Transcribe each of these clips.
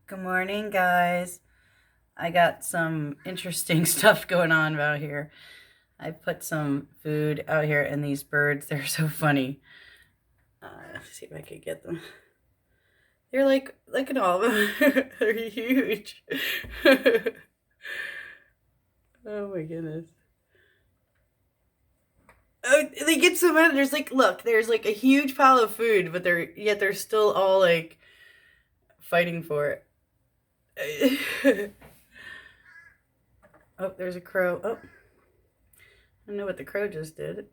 Good morning, guys. I got some interesting stuff going on out here. I put some food out here, and these birds, they're so funny. Let's see if I could get them. They're like, look at all of them. They're huge. Oh my goodness. Oh, they get so mad. There's like, look, there's like a huge pile of food, but they're still all like fighting for it. Oh, there's a crow. Oh, I don't know what the crow just did.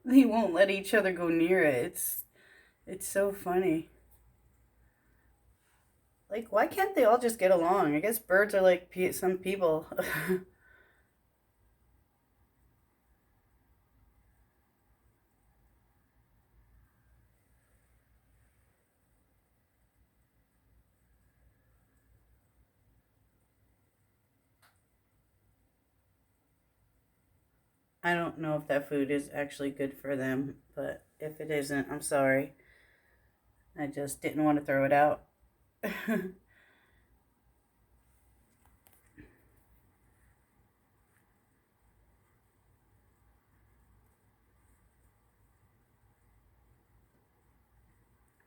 They won't let each other go near it. It's so funny. Like, why can't they all just get along? I guess birds are like some people. I don't know if that food is actually good for them, but if it isn't, I'm sorry. I just didn't want to throw it out.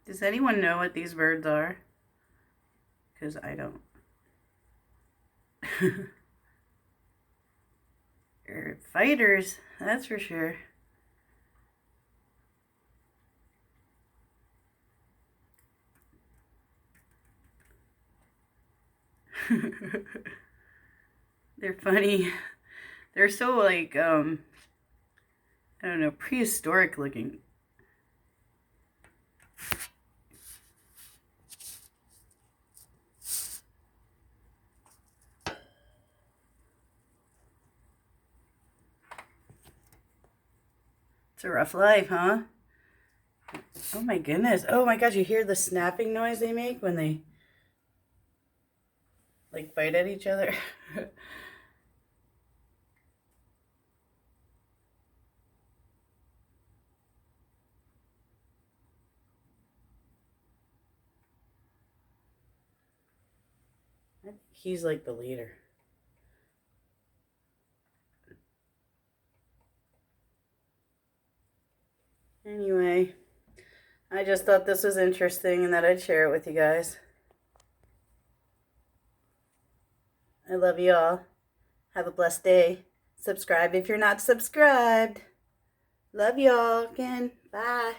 Does anyone know what these birds are? Because I don't. They're fighters, that's for sure. They're funny. They're so like I don't know, prehistoric looking. It's a rough life, huh? Oh my goodness. Oh my gosh, you hear the snapping noise they make when they like bite at each other? I think he's like the leader. Anyway, I just thought this was interesting and that I'd share it with you guys. I love you all. Have a blessed day. Subscribe if you're not subscribed. Love y'all again. Bye.